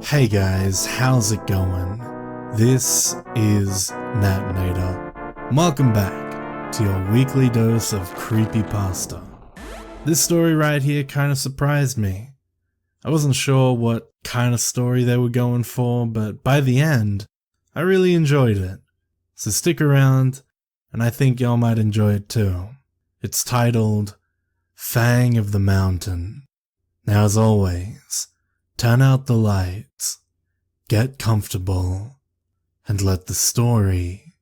Hey guys, how's it going? This is Natinator. Welcome back to your weekly dose of creepypasta. This story right here kind of surprised me. I wasn't sure what kind of story they were going for, but by the end, I really enjoyed it. So stick around, and I think y'all might enjoy it too. It's titled, Fang of the Mountain. Now as always, turn out the lights, get comfortable, and let the story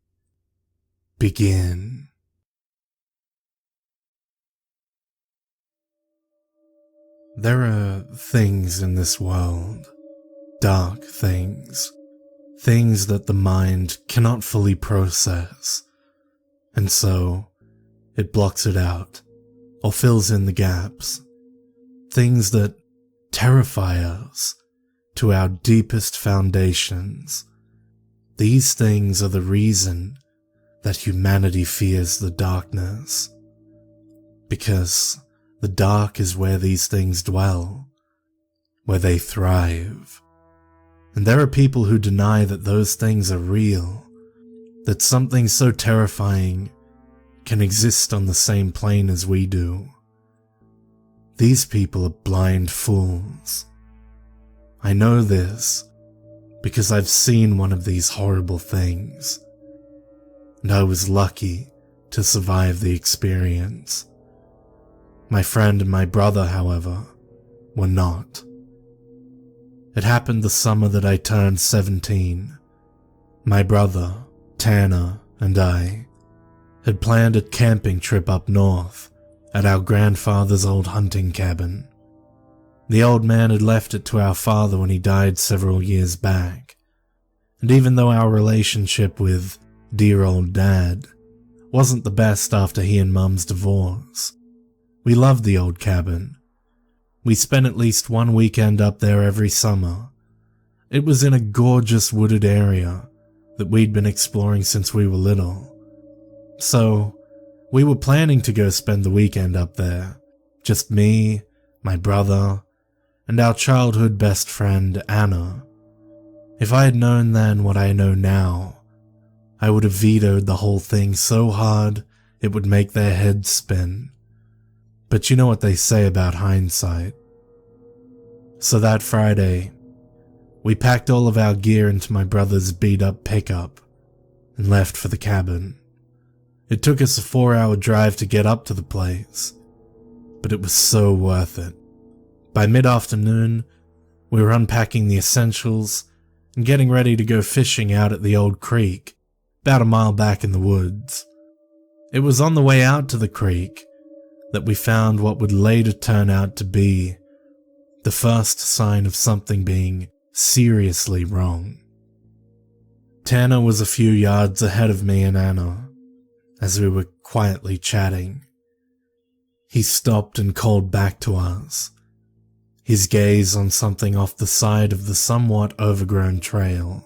begin. There are things in this world, dark things, things that the mind cannot fully process, and so it blocks it out or fills in the gaps. Things that terrify us to our deepest foundations. These things are the reason that humanity fears the darkness. Because the dark is where these things dwell, where they thrive. And there are people who deny that those things are real, that something so terrifying can exist on the same plane as we do. These people are blind fools. I know this because I've seen one of these horrible things, and I was lucky to survive the experience. My friend and my brother, however, were not. It happened the summer that I turned 17. My brother, Tanner, and I had planned a camping trip up north at our grandfather's old hunting cabin. The old man had left it to our father when he died several years back, and even though our relationship with dear old dad wasn't the best after he and mum's divorce, we loved the old cabin. We spent at least one weekend up there every summer. It was in a gorgeous wooded area that we'd been exploring since we were little. So we were planning to go spend the weekend up there, just me, my brother, and our childhood best friend, Anna. If I had known then what I know now, I would have vetoed the whole thing so hard it would make their heads spin. But you know what they say about hindsight. So that Friday, we packed all of our gear into my brother's beat-up pickup and left for the cabin. It took us a 4-hour drive to get up to the place, but it was so worth it. By mid-afternoon, we were unpacking the essentials and getting ready to go fishing out at the old creek, about a mile back in the woods. It was on the way out to the creek that we found what would later turn out to be the first sign of something being seriously wrong. Tanner was a few yards ahead of me and Anna as we were quietly chatting. He stopped and called back to us, his gaze on something off the side of the somewhat overgrown trail.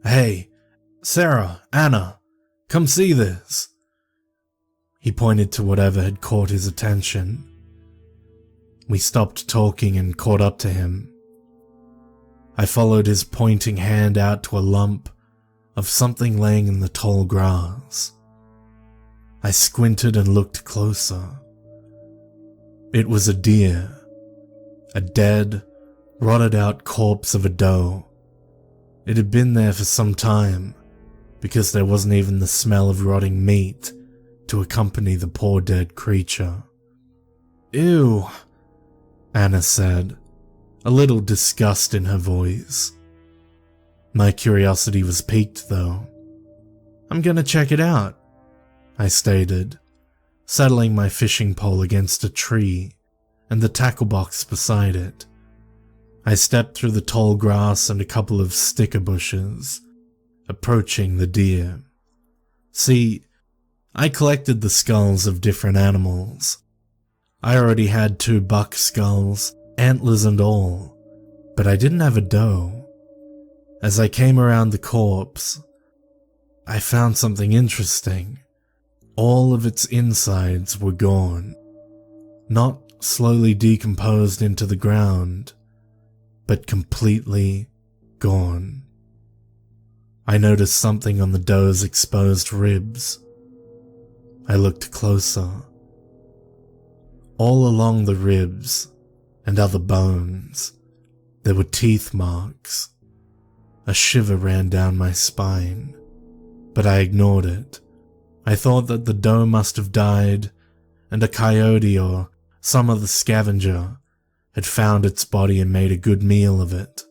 "Hey, Sarah, Anna, come see this." He pointed to whatever had caught his attention. We stopped talking and caught up to him. I followed his pointing hand out to a lump of something laying in the tall grass. I squinted and looked closer. It was a deer, a dead, rotted out corpse of a doe. It had been there for some time, because there wasn't even the smell of rotting meat to accompany the poor dead creature. "Ew," Anna said, a little disgust in her voice. My curiosity was piqued though. "I'm gonna check it out," I stated, settling my fishing pole against a tree and the tackle box beside it. I stepped through the tall grass and a couple of sticker bushes, approaching the deer. See, I collected the skulls of different animals. I already had 2 buck skulls, antlers and all, but I didn't have a doe. As I came around the corpse, I found something interesting. All of its insides were gone, not slowly decomposed into the ground, but completely gone. I noticed something on the doe's exposed ribs. I looked closer. All along the ribs and other bones, there were teeth marks. A shiver ran down my spine, but I ignored it. I thought that the doe must have died, and a coyote or some other scavenger had found its body and made a good meal of it.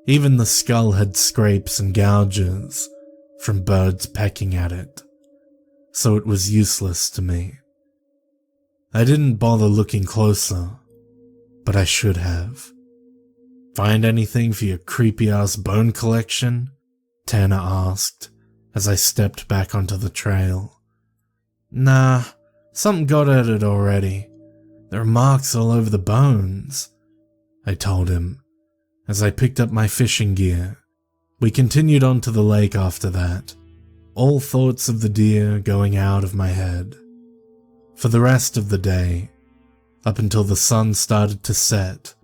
Even the skull had scrapes and gouges from birds pecking at it, so it was useless to me. I didn't bother looking closer, but I should have. "Find anything for your creepy-ass bone collection?" Tanner asked as I stepped back onto the trail. "Nah, something got at it already. There are marks all over the bones," I told him as I picked up my fishing gear. We continued on to the lake after that, all thoughts of the deer going out of my head. For the rest of the day, up until the sun started to set,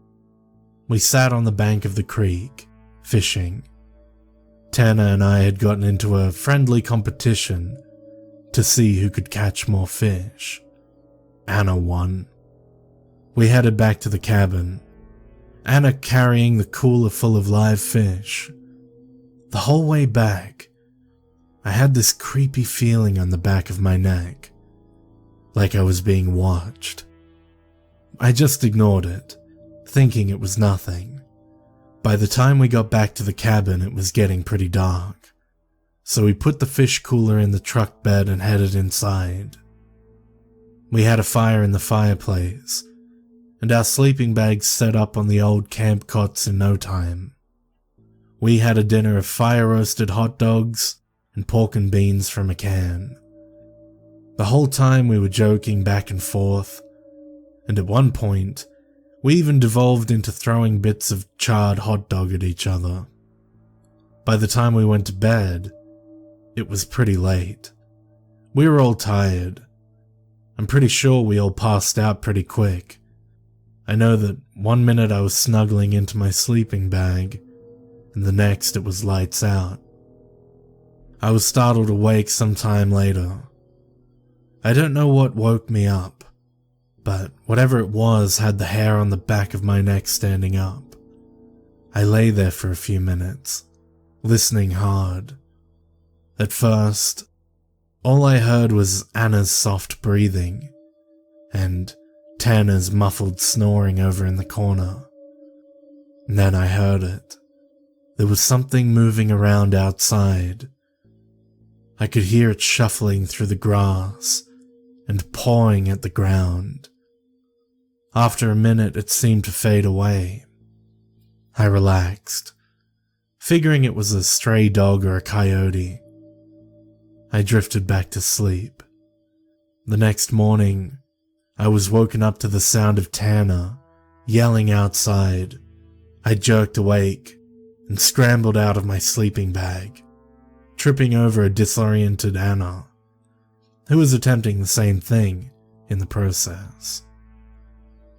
we sat on the bank of the creek, fishing. Tanner and I had gotten into a friendly competition to see who could catch more fish. Anna won. We headed back to the cabin, Anna carrying the cooler full of live fish. The whole way back, I had this creepy feeling on the back of my neck, like I was being watched. I just ignored it, thinking it was nothing. By the time we got back to the cabin, it was getting pretty dark, so we put the fish cooler in the truck bed and headed inside. We had a fire in the fireplace, and our sleeping bags set up on the old camp cots in no time. We had a dinner of fire-roasted hot dogs and pork and beans from a can. The whole time we were joking back and forth, and at one point, we even devolved into throwing bits of charred hot dog at each other. By the time we went to bed, it was pretty late. We were all tired. I'm pretty sure we all passed out pretty quick. I know that one minute I was snuggling into my sleeping bag, and the next it was lights out. I was startled awake some time later. I don't know what woke me up, but whatever it was had the hair on the back of my neck standing up. I lay there for a few minutes, listening hard. At first, all I heard was Anna's soft breathing, and Tanner's muffled snoring over in the corner. And then I heard it. There was something moving around outside. I could hear it shuffling through the grass and pawing at the ground. After a minute, it seemed to fade away. I relaxed, figuring it was a stray dog or a coyote. I drifted back to sleep. The next morning, I was woken up to the sound of Tanner yelling outside. I jerked awake and scrambled out of my sleeping bag, tripping over a disoriented Anna, who was attempting the same thing in the process.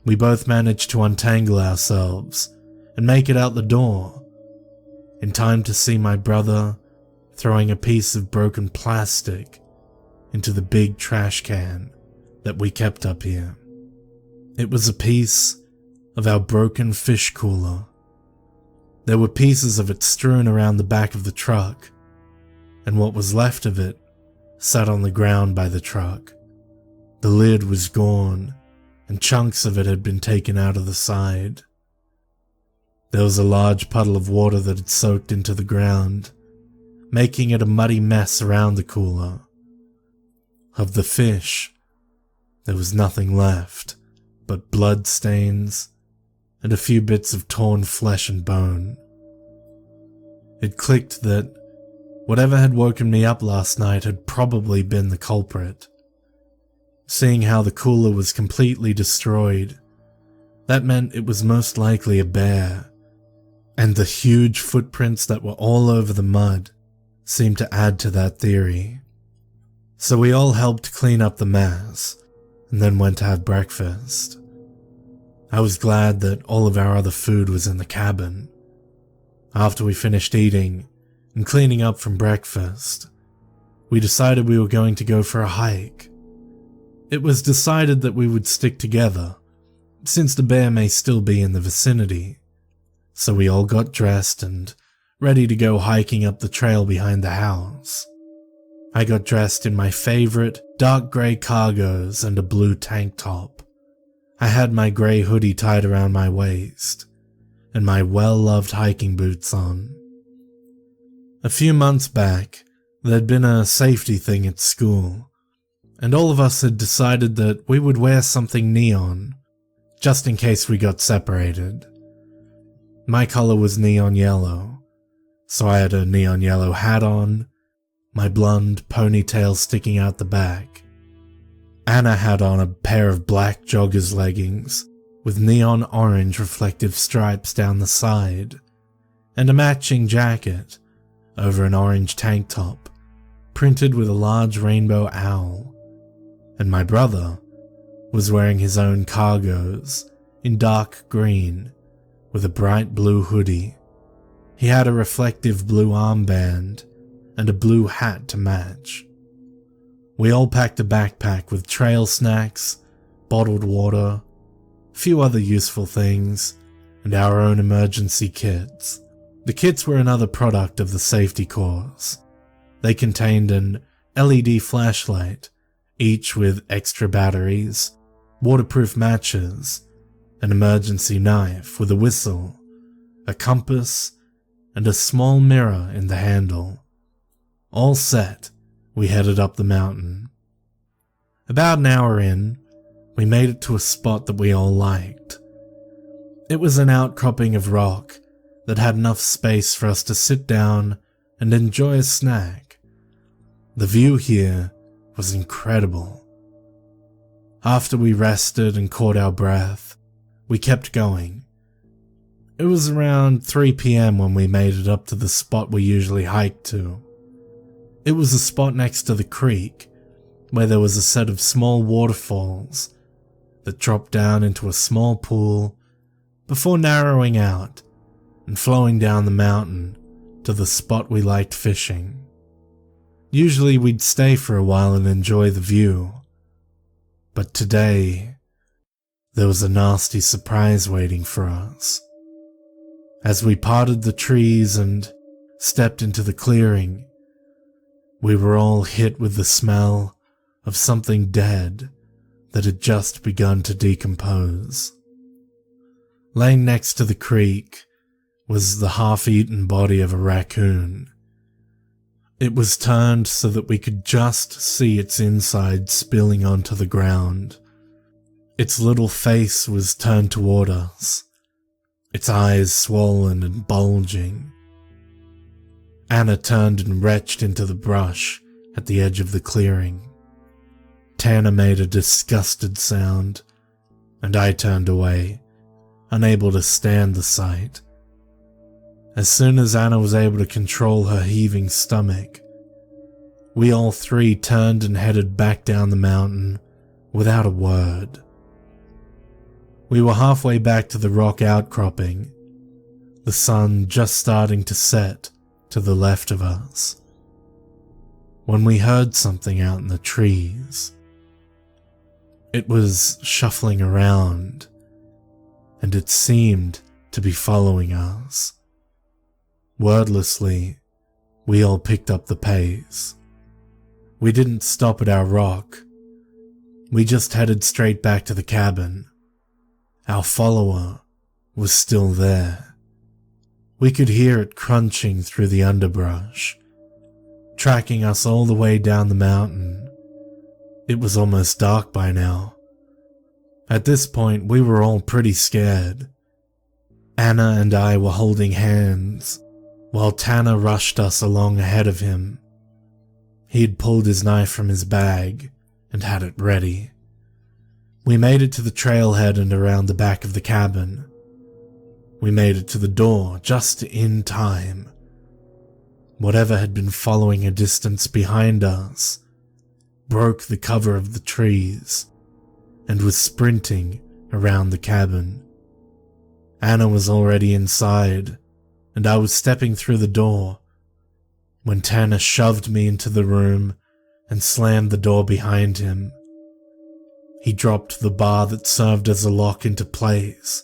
We both managed to untangle ourselves and make it out the door, in time to see my brother throwing a piece of broken plastic into the big trash can that we kept up here. It was a piece of our broken fish cooler. There were pieces of it strewn around the back of the truck, and what was left of it sat on the ground by the truck. The lid was gone, and chunks of it had been taken out of the side. There was a large puddle of water that had soaked into the ground, making it a muddy mess around the cooler. Of the fish, there was nothing left but blood stains and a few bits of torn flesh and bone. It clicked that whatever had woken me up last night had probably been the culprit. Seeing how the cooler was completely destroyed, that meant it was most likely a bear, and the huge footprints that were all over the mud seemed to add to that theory. So we all helped clean up the mess, and then went to have breakfast. I was glad that all of our other food was in the cabin. After we finished eating and cleaning up from breakfast, we decided we were going to go for a hike. It was decided that we would stick together, since the bear may still be in the vicinity, so we all got dressed and ready to go hiking up the trail behind the house. I got dressed in my favorite dark grey cargos and a blue tank top. I had my grey hoodie tied around my waist, and my well-loved hiking boots on. A few months back, there'd been a safety thing at school, and all of us had decided that we would wear something neon, just in case we got separated. My color was neon yellow, so I had a neon yellow hat on, my blonde ponytail sticking out the back. Anna had on a pair of black joggers leggings with neon orange reflective stripes down the side, and a matching jacket over an orange tank top printed with a large rainbow owl. And my brother was wearing his own cargos in dark green with a bright blue hoodie. He had a reflective blue armband and a blue hat to match. We all packed a backpack with trail snacks, bottled water, a few other useful things, and our own emergency kits. The kits were another product of the safety course. They contained an LED flashlight, each with extra batteries, waterproof matches, an emergency knife with a whistle, a compass, and a small mirror in the handle. All set, we headed up the mountain. About an hour in, we made it to a spot that we all liked. It was an outcropping of rock that had enough space for us to sit down and enjoy a snack. The view here was incredible. After we rested and caught our breath, we kept going. It was around 3 p.m. when we made it up to the spot we usually hike to. It was a spot next to the creek, where there was a set of small waterfalls that dropped down into a small pool before narrowing out and flowing down the mountain to the spot we liked fishing. Usually we'd stay for a while and enjoy the view, but today there was a nasty surprise waiting for us. As we parted the trees and stepped into the clearing, we were all hit with the smell of something dead that had just begun to decompose. Laying next to the creek was the half-eaten body of a raccoon. It was turned so that we could just see its inside spilling onto the ground. Its little face was turned toward us, its eyes swollen and bulging. Anna turned and retched into the brush at the edge of the clearing. Tanner made a disgusted sound, and I turned away, unable to stand the sight. As soon as Anna was able to control her heaving stomach, we all three turned and headed back down the mountain without a word. We were halfway back to the rock outcropping, the sun just starting to set to the left of us, when we heard something out in the trees. It was shuffling around, and it seemed to be following us. Wordlessly, we all picked up the pace. We didn't stop at our rock. We just headed straight back to the cabin. Our follower was still there. We could hear it crunching through the underbrush, tracking us all the way down the mountain. It was almost dark by now. At this point, we were all pretty scared. Anna and I were holding hands, while Tanner rushed us along ahead of him. He had pulled his knife from his bag and had it ready. We made it to the trailhead and around the back of the cabin. We made it to the door just in time. Whatever had been following a distance behind us broke the cover of the trees and was sprinting around the cabin. Anna was already inside, and I was stepping through the door when Tanner shoved me into the room and slammed the door behind him. He dropped the bar that served as a lock into place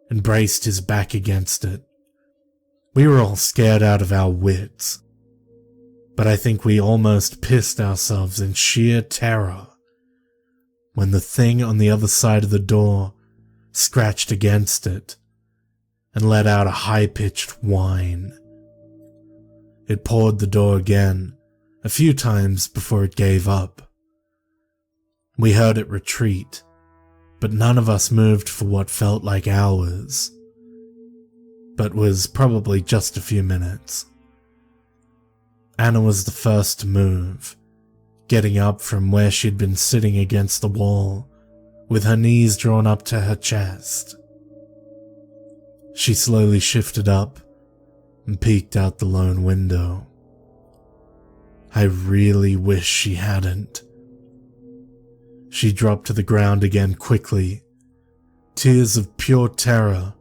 and braced his back against it. We were all scared out of our wits, but I think we almost pissed ourselves in sheer terror when the thing on the other side of the door scratched against it and let out a high-pitched whine. It pawed the door again a few times before it gave up. We heard it retreat, but none of us moved for what felt like hours, but was probably just a few minutes. Anna was the first to move, getting up from where she'd been sitting against the wall, with her knees drawn up to her chest. She slowly shifted up and peeked out the lone window. I really wish she hadn't. She dropped to the ground again quickly, tears of pure terror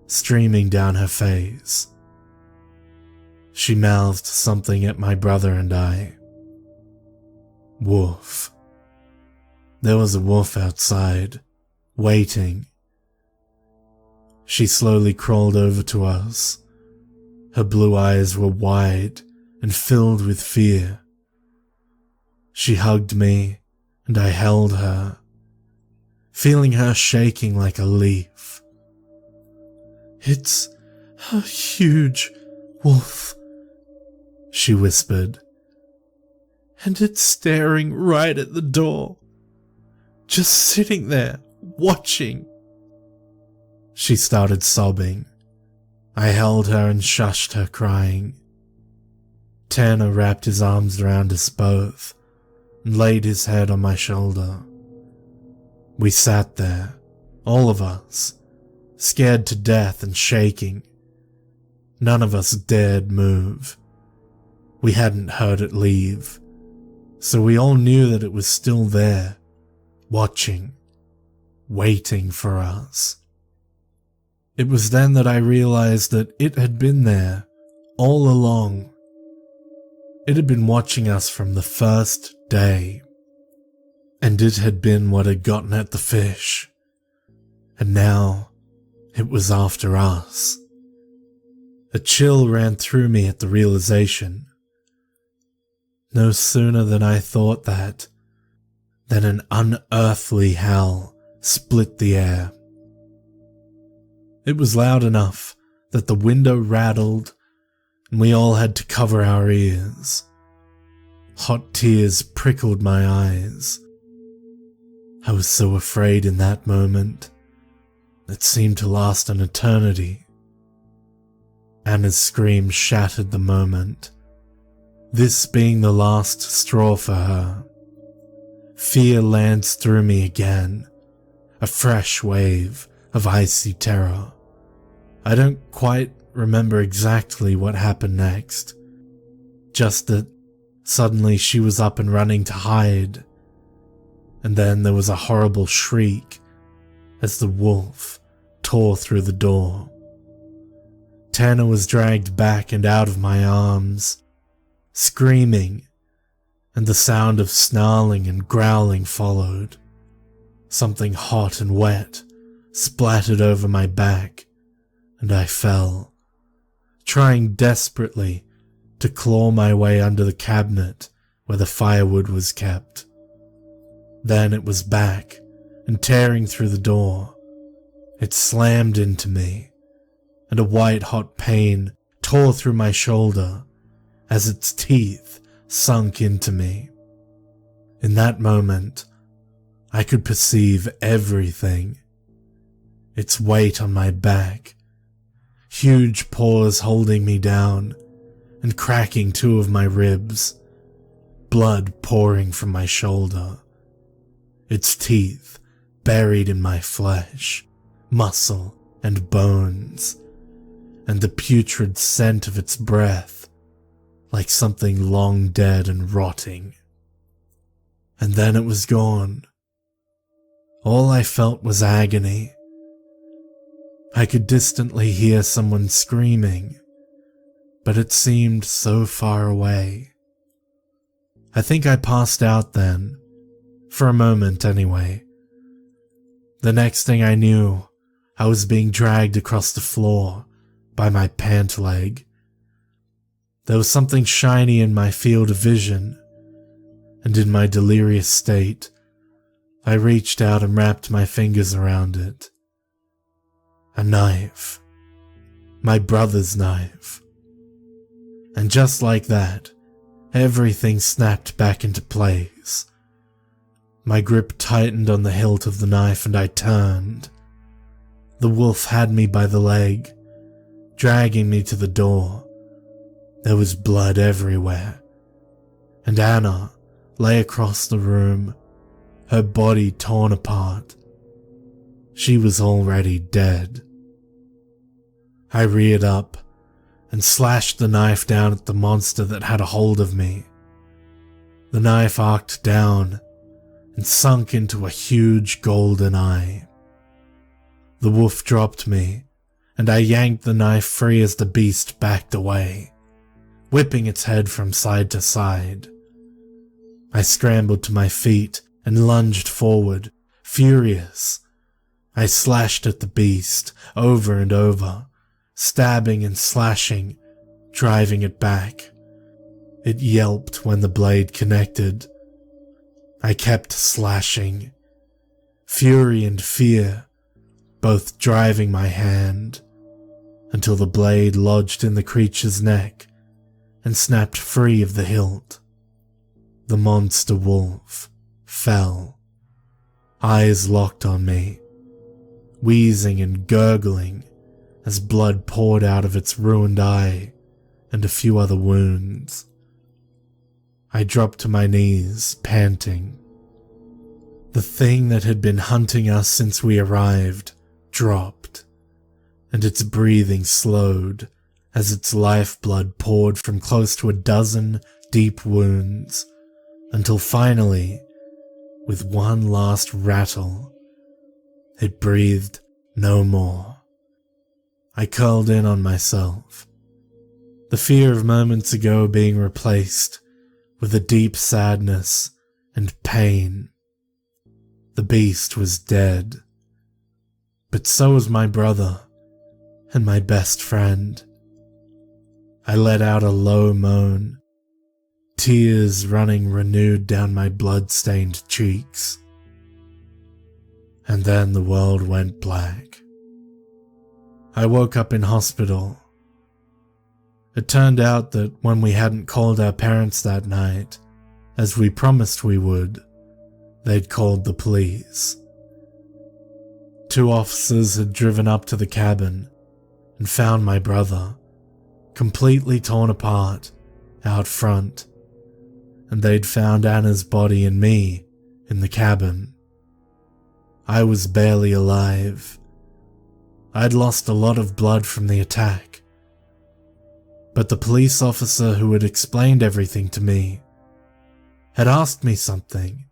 streaming down her face. She mouthed something at my brother and I. Wolf. There was a wolf outside, waiting. She slowly crawled over to us. Her blue eyes were wide and filled with fear. She hugged me, and I held her, feeling her shaking like a leaf. "It's a huge wolf," she whispered, "and it's staring right at the door, just sitting there, watching." She started sobbing. I held her and shushed her crying. Tanner wrapped his arms around us both and laid his head on my shoulder. We sat there, all of us, scared to death and shaking. None of us dared move. We hadn't heard it leave, so we all knew that it was still there, watching, waiting for us. It was then that I realized that it had been there all along. It had been watching us from the first day, and it had been what had gotten at the fish, and now it was after us. A chill ran through me at the realization. No sooner than I thought that, than an unearthly howl split the air. It was loud enough that the window rattled and we all had to cover our ears. Hot tears prickled my eyes. I was so afraid in that moment. It seemed to last an eternity. Anna's scream shattered the moment, this being the last straw for her. Fear lanced through me again, a fresh wave of icy terror. I don't quite remember exactly what happened next, just that suddenly she was up and running to hide, and then there was a horrible shriek as the wolf tore through the door. Tanner was dragged back and out of my arms, screaming, and the sound of snarling and growling followed. Something hot and wet splattered over my back, and I fell, trying desperately to claw my way under the cabinet where the firewood was kept. Then it was back and tearing through the door. It slammed into me, and a white-hot pain tore through my shoulder as its teeth sunk into me. In that moment, I could perceive everything. Its weight on my back, huge paws holding me down and cracking two of my ribs, blood pouring from my shoulder, its teeth buried in my flesh, muscle and bones, and the putrid scent of its breath, like something long dead and rotting. And then it was gone. All I felt was agony, I could distantly hear someone screaming, but it seemed so far away. I think I passed out then, for a moment anyway. The next thing I knew, I was being dragged across the floor by my pant leg. There was something shiny in my field of vision, and in my delirious state, I reached out and wrapped my fingers around it. A knife. My brother's knife. And just like that, everything snapped back into place. My grip tightened on the hilt of the knife and I turned. The wolf had me by the leg, dragging me to the door. There was blood everywhere, and Anna lay across the room, her body torn apart. She was already dead. I reared up and slashed the knife down at the monster that had a hold of me. The knife arced down and sunk into a huge golden eye. The wolf dropped me, and I yanked the knife free as the beast backed away, whipping its head from side to side. I scrambled to my feet and lunged forward, furious. I slashed at the beast over and over, stabbing and slashing, driving it back. It yelped when the blade connected. I kept slashing, fury and fear both driving my hand, until the blade lodged in the creature's neck and snapped free of the hilt. The monster wolf fell, eyes locked on me, wheezing and gurgling as blood poured out of its ruined eye and a few other wounds. I dropped to my knees, panting. The thing that had been hunting us since we arrived dropped, and its breathing slowed as its lifeblood poured from close to a dozen deep wounds, until finally, with one last rattle, it breathed no more. I curled in on myself, the fear of moments ago being replaced with a deep sadness and pain. The beast was dead, but so was my brother and my best friend. I let out a low moan, tears running renewed down my blood-stained cheeks. And then the world went black. I woke up in hospital. It turned out that when we hadn't called our parents that night, as we promised we would, they'd called the police. 2 officers had driven up to the cabin and found my brother, completely torn apart, out front, and they'd found Anna's body and me in the cabin. I was barely alive. I'd lost a lot of blood from the attack, but the police officer who had explained everything to me had asked me something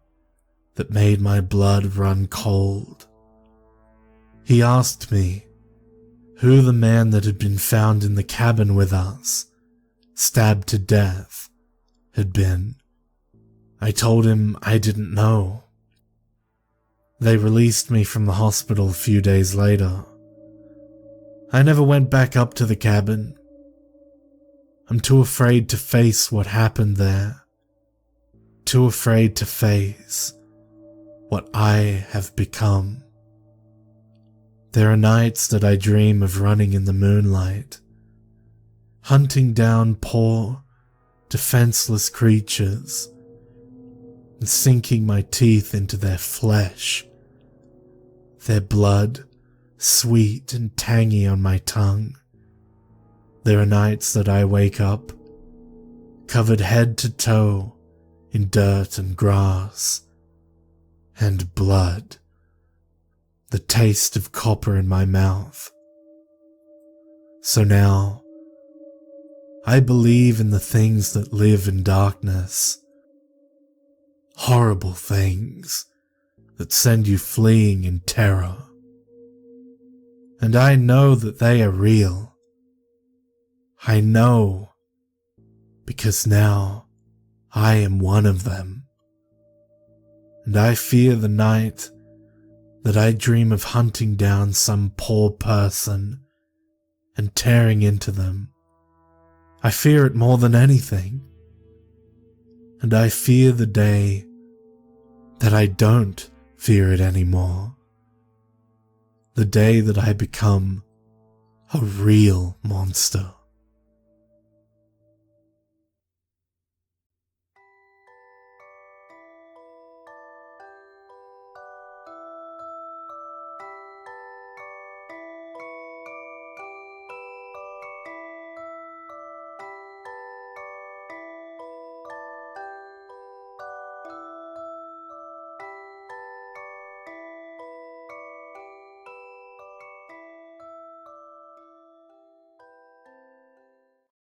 that made my blood run cold. He asked me who the man that had been found in the cabin with us, stabbed to death, had been. I told him I didn't know. They released me from the hospital a few days later. I never went back up to the cabin. I'm too afraid to face what happened there. Too afraid to face what I have become. There are nights that I dream of running in the moonlight, hunting down poor, defenseless creatures, and sinking my teeth into their flesh, their blood sweet and tangy on my tongue. There are nights that I wake up, covered head to toe in dirt and grass, and blood, the taste of copper in my mouth. So now, I believe in the things that live in darkness, horrible things that send you fleeing in terror. and I know that they are real. I know, because now I am one of them, and I fear the night that I dream of hunting down some poor person and tearing into them. I fear it more than anything, and I fear the day that I don't fear it anymore. The day that I become a real monster.